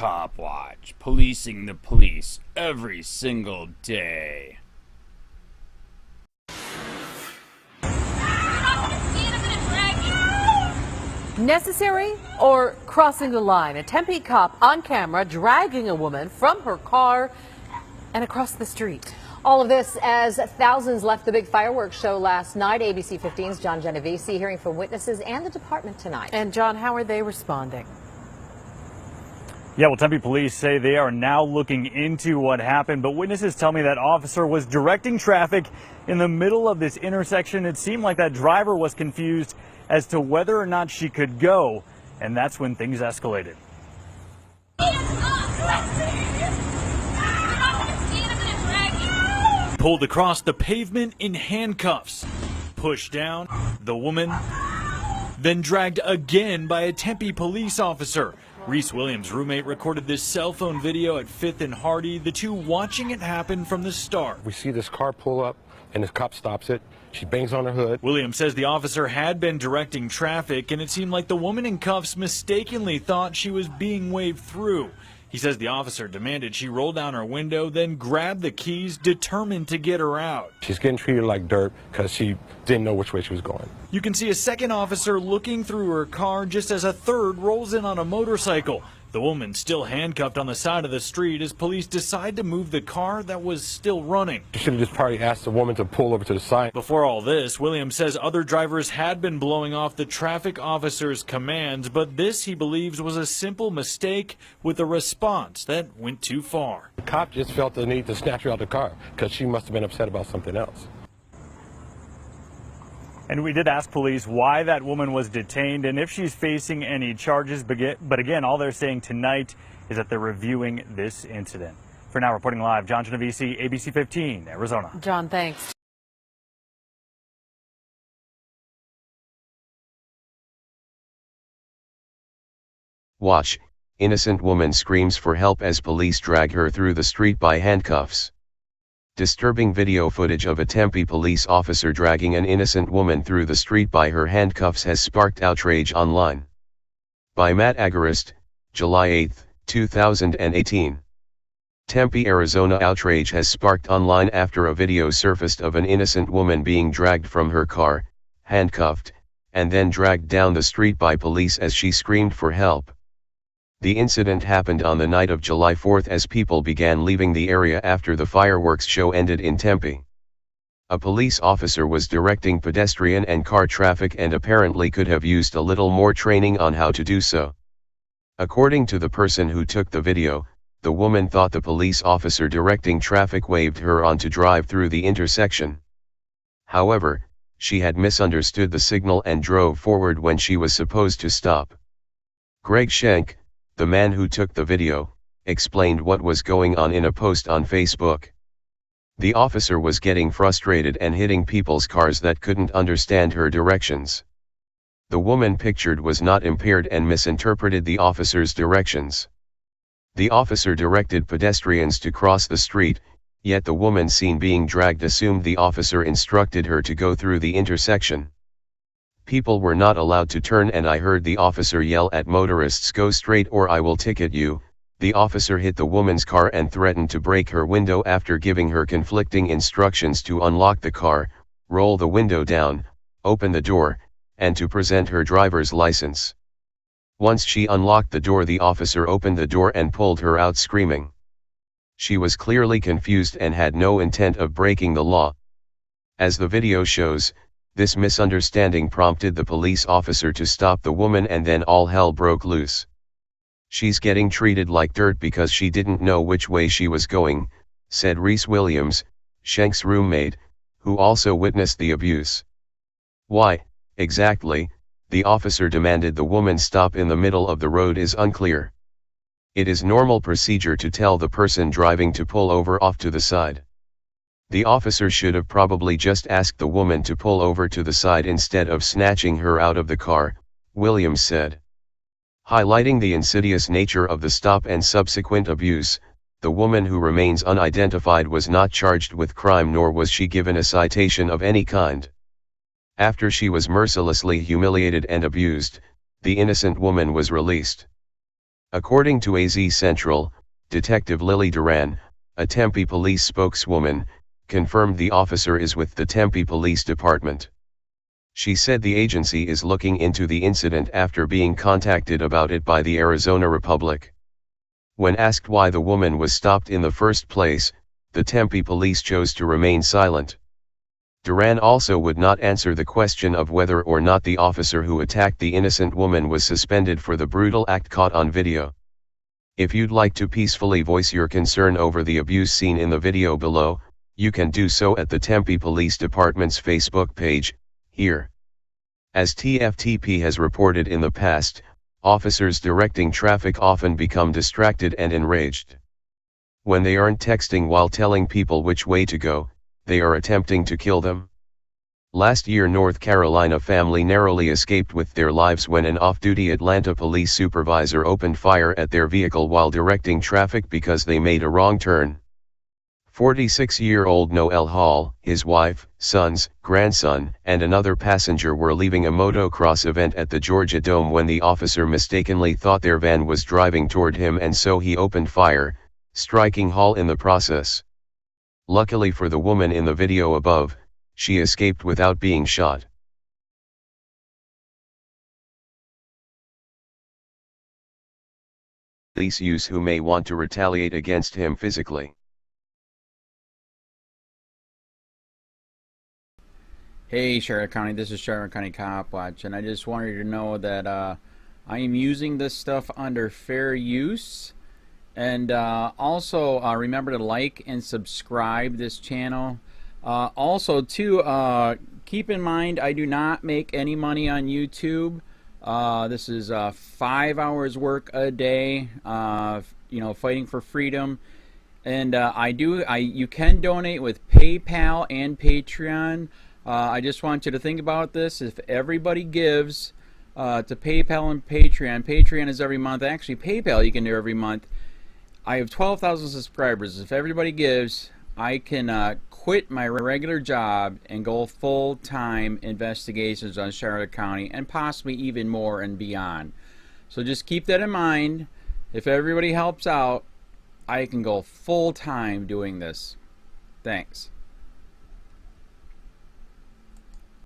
COPWATCH, policing the police every single day. Necessary or crossing the line? A Tempe cop on camera dragging a woman from her car and across the street. All of this as thousands left the big fireworks show last night. ABC 15's John Genovese hearing from witnesses and the department tonight. And John, how are they responding? Yeah, well, Tempe police say they are now looking into what happened, but witnesses tell me that officer was directing traffic in the middle of this intersection. It seemed like that driver was confused as to whether or not she could go, and that's when things escalated. Pulled across the pavement in handcuffs, pushed down the woman, then dragged again by a Tempe police officer. Reese Williams' roommate recorded this cell phone video at 5th and Hardy, the two watching it happen from the start. We see this car pull up and this cop stops it. She bangs on her hood. Williams says the officer had been directing traffic and it seemed like the woman in cuffs mistakenly thought she was being waved through. He says the officer demanded she roll down her window, then grabbed the keys, determined to get her out. She's getting treated like dirt because she didn't know which way she was going. You can see a second officer looking through her car just as a third rolls in on a motorcycle. The woman still handcuffed on the side of the street as police decide to move the car that was still running. You should have just probably asked the woman to pull over to the side. Before all this, Williams says other drivers had been blowing off the traffic officer's commands, but this, he believes, was a simple mistake with a response that went too far. The cop just felt the need to snatch her out of the car because she must have been upset about something else. And we did ask police why that woman was detained and if she's facing any charges, but again, all they're saying tonight is that they're reviewing this incident. For now, reporting live, John Genovese, ABC 15, Arizona. John, thanks. Watch, innocent woman screams for help as police drag her through the street by handcuffs. Disturbing video footage of a Tempe police officer dragging an innocent woman through the street by her handcuffs has sparked outrage online. By Matt Agarist, July 8, 2018. Tempe, Arizona. Outrage has sparked online after a video surfaced of an innocent woman being dragged from her car, handcuffed, and then dragged down the street by police as she screamed for help. The incident happened on the night of July 4 as people began leaving the area after the fireworks show ended in Tempe. A police officer was directing pedestrian and car traffic and apparently could have used a little more training on how to do so. According to the person who took the video, the woman thought the police officer directing traffic waved her on to drive through the intersection. However, she had misunderstood the signal and drove forward when she was supposed to stop. Greg Schenk, the man who took the video, explained what was going on in a post on Facebook. The officer was getting frustrated and hitting people's cars that couldn't understand her directions. The woman pictured was not impaired and misinterpreted the officer's directions. The officer directed pedestrians to cross the street, yet the woman seen being dragged assumed the officer instructed her to go through the intersection. People were not allowed to turn and I heard the officer yell at motorists, "Go straight or I will ticket you." The officer hit the woman's car and threatened to break her window after giving her conflicting instructions to unlock the car, roll the window down, open the door, and to present her driver's license. Once she unlocked the door, the officer opened the door and pulled her out screaming. She was clearly confused and had no intent of breaking the law. As the video shows, this misunderstanding prompted the police officer to stop the woman and then all hell broke loose. "She's getting treated like dirt because she didn't know which way she was going," said Reese Williams, Schenk's roommate, who also witnessed the abuse. Why, exactly, the officer demanded the woman stop in the middle of the road is unclear. It is normal procedure to tell the person driving to pull over off to the side. The officer should have probably just asked the woman to pull over to the side instead of snatching her out of the car, Williams said. Highlighting the insidious nature of the stop and subsequent abuse, the woman who remains unidentified was not charged with crime nor was she given a citation of any kind. After she was mercilessly humiliated and abused, the innocent woman was released. According to AZ Central, Detective Lily Duran, a Tempe police spokeswoman, confirmed the officer is with the Tempe Police Department. She said the agency is looking into the incident after being contacted about it by the Arizona Republic. When asked why the woman was stopped in the first place, the Tempe police chose to remain silent. Duran also would not answer the question of whether or not the officer who attacked the innocent woman was suspended for the brutal act caught on video. If you'd like to peacefully voice your concern over the abuse seen in the video below, you can do so at the Tempe Police Department's Facebook page, here. As TFTP has reported in the past, officers directing traffic often become distracted and enraged. When they aren't texting while telling people which way to go, they are attempting to kill them. Last year, North Carolina family narrowly escaped with their lives when an off-duty Atlanta police supervisor opened fire at their vehicle while directing traffic because they made a wrong turn. 46-year-old Noel Hall, his wife, sons, grandson, and another passenger were leaving a motocross event at the Georgia Dome when the officer mistakenly thought their van was driving toward him, and so he opened fire, striking Hall in the process. Luckily for the woman in the video above, she escaped without being shot. Police use who may want to retaliate against him physically. Hey Charlotte County, this is Charlotte County COPWATCH, and I just wanted you to know that I am using this stuff under fair use. And also remember to like and subscribe this channel. Also too, keep in mind I do not make any money on YouTube. This is 5 hours work a day, you know, fighting for freedom. And you can donate with PayPal and Patreon. I just want you to think about this. If everybody gives to PayPal and Patreon, Patreon is every month. Actually, PayPal you can do every month. I have 12,000 subscribers. If everybody gives, I can quit my regular job and go full-time investigations on Charlotte County, and possibly even more and beyond. So just keep that in mind. If everybody helps out, I can go full-time doing this. Thanks.